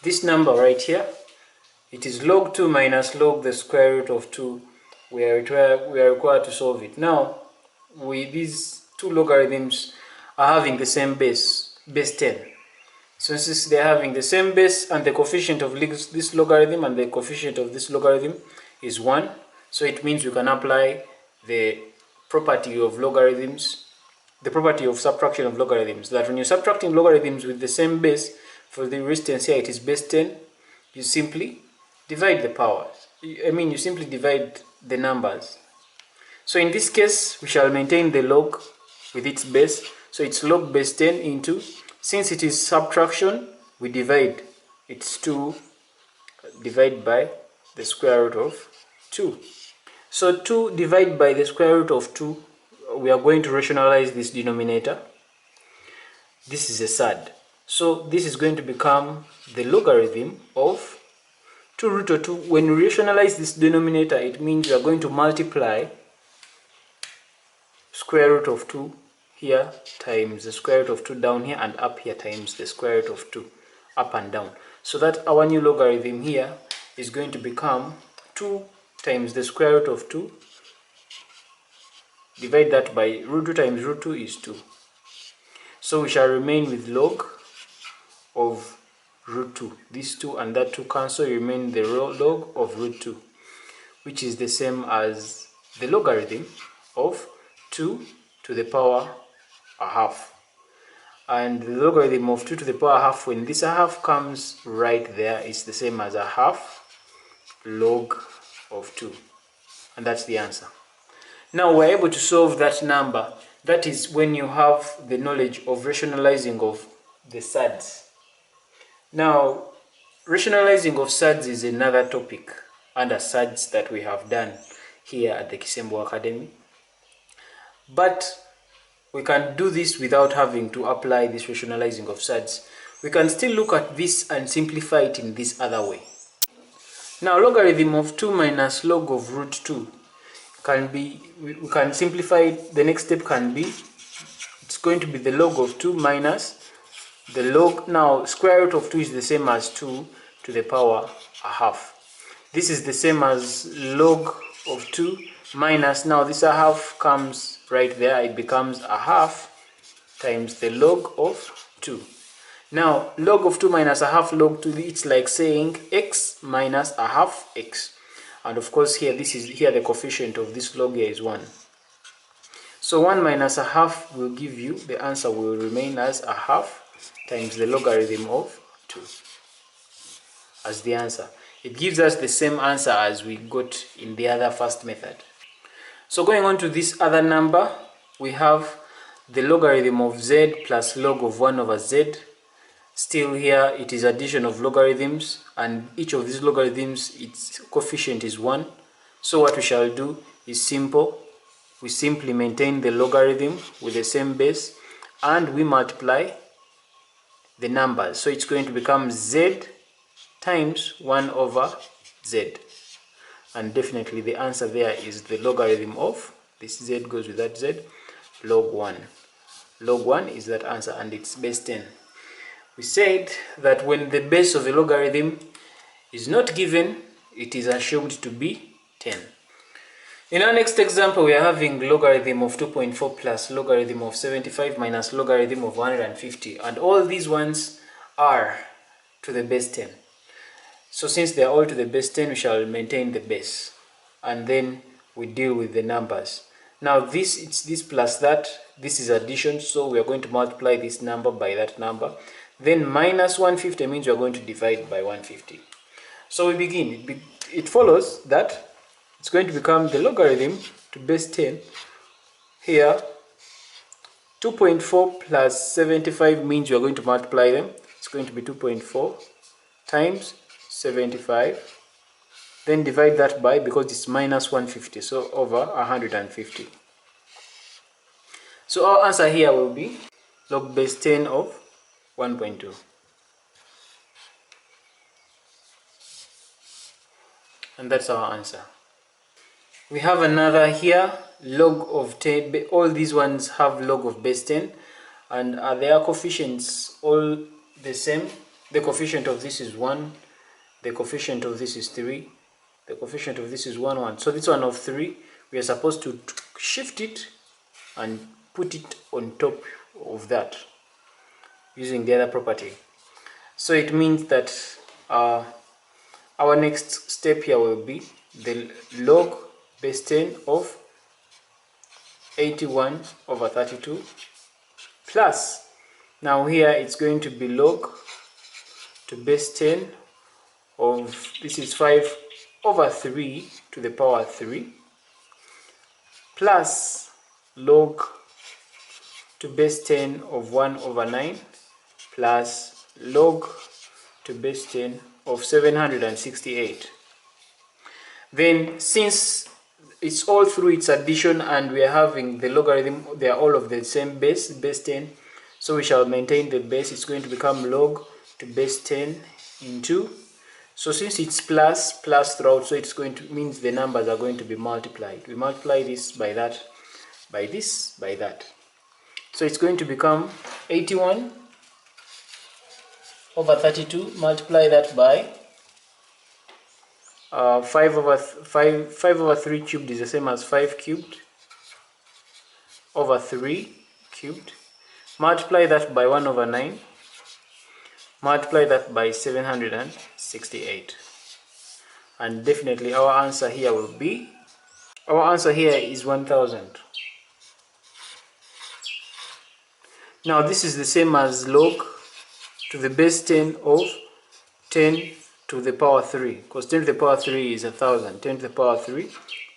this number right here, it is log 2 minus log the square root of 2. We are required to solve it. Now, these two logarithms are having the same base 10. So since they are having the same base and the coefficient of this logarithm and the coefficient of this logarithm is 1, so it means we can apply the property of logarithms, the property of subtraction of logarithms, that when you're subtracting logarithms with the same base, for the instance here it is base 10, you simply divide the powers. You simply divide the numbers. So in this case, we shall maintain the log with its base. So it's log base 10 into, since it is subtraction, we divide. It's 2 divided by the square root of 2. So 2 divided by the square root of 2, we are going to rationalize this denominator. This is a third. So this is going to become the logarithm of 2 root of 2. When we rationalize this denominator, it means we are going to multiply square root of 2 here times the square root of 2 down here, and up here times the square root of 2 up and down. So that our new logarithm here is going to become 2 times the square root of 2. Divide that by root 2 times root 2 is 2. So we shall remain with log of root 2. This 2 and that 2 cancel, remain the log of root 2, which is the same as the logarithm of 2 to the power a half. And the logarithm of 2 to the power half, when this half comes right there, is the same as a half log of 2. And that's the answer. Now we're able to solve that number. That is when you have the knowledge of rationalizing of the surds. Now, rationalizing of surds is another topic under surds that we have done here at the Kisembo Academy. But we can do this without having to apply this rationalizing of surds. We can still look at this and simplify it in this other way. Now, logarithm of 2 minus log of root 2 can be, we can simplify it. The next step can be, it's going to be the log of 2 minus the log. Now, square root of 2 is the same as 2 to the power a half. This is the same as log of 2 minus, now this a half comes right there, it becomes a half times the log of 2. Now, log of 2 minus a half log 2, it's like saying x minus a half x. And of course here, the coefficient of this log here is 1. So 1 minus a half will give you, the answer will remain as a half times the logarithm of 2 as the answer. It gives us the same answer as we got in the other first method. So going on to this other number, we have the logarithm of z plus log of 1 over z. Still here, it is addition of logarithms, and each of these logarithms, its coefficient is 1. So what we shall do is simple. We simply maintain the logarithm with the same base, and we multiply the numbers. So it's going to become z times 1 over z. And definitely the answer there is the logarithm of, this z goes with that z, log 1. Log 1 is that answer, and it's base 10. We said that when the base of a logarithm is not given, it is assumed to be 10. In our next example, we are having logarithm of 2.4 plus logarithm of 75 minus logarithm of 150. And all these ones are to the base 10. So since they are all to the base 10, we shall maintain the base. And then we deal with the numbers. Now this, it's this plus that. This is addition, so we are going to multiply this number by that number. Then minus 150 means we are going to divide by 150. So we begin. It follows that it's going to become the logarithm to base 10. Here, 2.4 plus 75 means we are going to multiply them. It's going to be 2.4 times 75. Then divide that by, because it's minus 150, so over 150. So our answer here will be log base 10 of 1.2. And that's our answer. We have another here, log of 10. All these ones have log of base 10, and are their coefficients all the same? The coefficient of this is 1, the coefficient of this is 3, the coefficient of this is 1, 1. So this one of 3, we are supposed to shift it and put it on top of that using the other property. So it means that our next step here will be the log base 10 of 81 over 32 plus, now here it's going to be log to base 10 of, this is 5 over 3 to the power 3 plus log to base 10 of 1 over 9 plus log to base 10 of 768. Then since it's all through its addition and we are having the logarithm, they are all of the same base 10, so we shall maintain the base. It's going to become log to base 10 into, so since it's plus throughout, so it's going to means the numbers are going to be multiplied. We multiply this by that, by this, by that. So it's going to become 81 over 32, multiply that by 5 over 3 cubed is the same as 5 cubed over 3 cubed, multiply that by 1 over 9, multiply that by 768, and definitely our answer here will be, our answer here is 1000. Now this is the same as log to the base 10 of 10 to the power 3, because 10 to the power 3 is 1000. 10 to the power 3,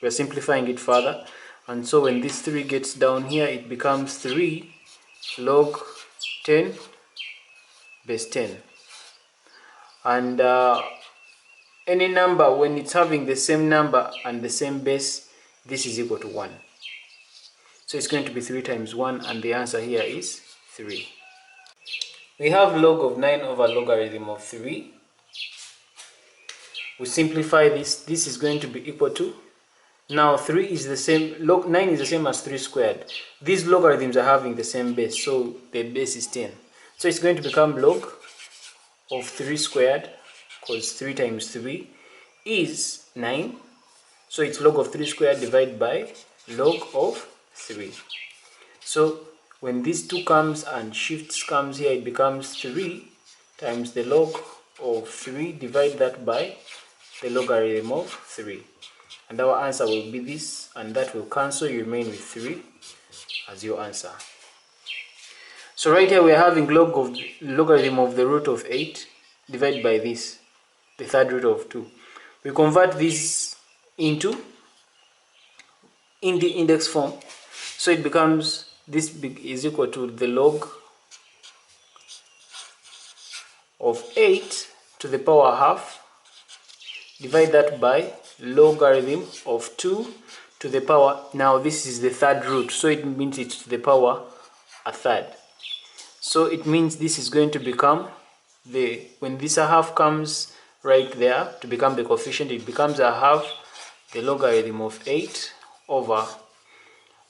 we are simplifying it further, and so when this 3 gets down here, it becomes 3 log 10 base 10. And any number, when it's having the same number and the same base, this is equal to 1. So it's going to be 3 times 1, and the answer here is 3. We have log of 9 over logarithm of 3. We simplify this. This is going to be equal to, now 3 is the same, log 9 is the same as 3 squared. These logarithms are having the same base, so the base is 10. So it's going to become log of 3 squared, because 3 times 3 is 9. So it's log of 3 squared divided by log of 3. So when this 2 comes and shifts comes here, it becomes 3 times the log of 3, divide that by the logarithm of 3. And our answer will be this, and that will cancel, you remain with 3 as your answer. So right here we are having log of logarithm of the root of 8 divided by this, the third root of 2. We convert this into in the index form, so it becomes, this is equal to the log of 8 to the power half, divide that by logarithm of 2 to the power, now this is the third root, so it means it's to the power a third. So it means this is going to become the, when this a half comes right there to become the coefficient, it becomes a half the logarithm of 8 over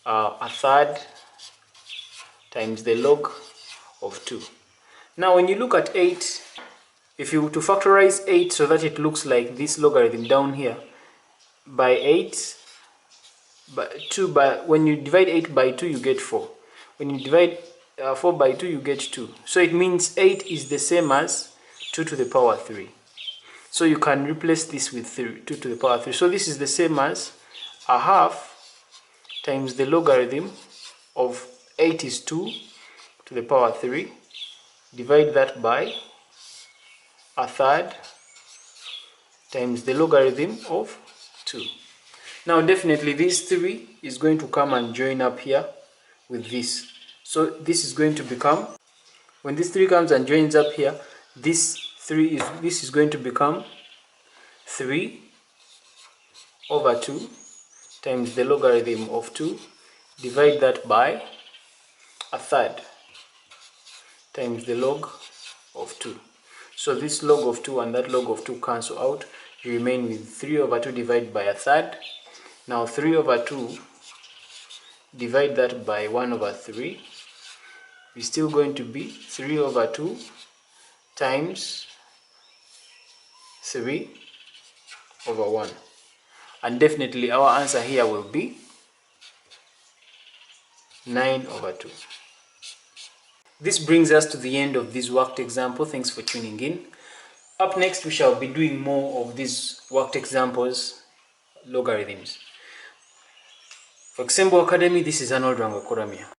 a third times the log of 2. Now when you look at 8, if you were to factorize 8 so that it looks like this logarithm down here, by 8 by 2, by when you divide 8 by 2 you get 4. When you divide 4 by 2 you get 2. So it means 8 is the same as 2 to the power 3. So you can replace this with 2 to the power 3. So this is the same as a half times the logarithm of 8 is 2 to the power 3. Divide that by a third times the logarithm of 2. Now definitely this 3 is going to come and join up here with this. So this is going to become, when this 3 comes and joins up here, this is going to become 3 over 2 times the logarithm of 2, divide that by a third times the log of 2. So this log of 2 and that log of 2 cancel out. You remain with 3 over 2 divided by a third. Now 3 over 2, divide that by 1 over 3. It's still going to be 3 over 2 times 3 over 1. And definitely our answer here will be 9 over 2. This brings us to the end of this worked example. Thanks for tuning in. Up next, we shall be doing more of these worked examples, logarithms. For Example Academy, this is Arnold Rangakuramia.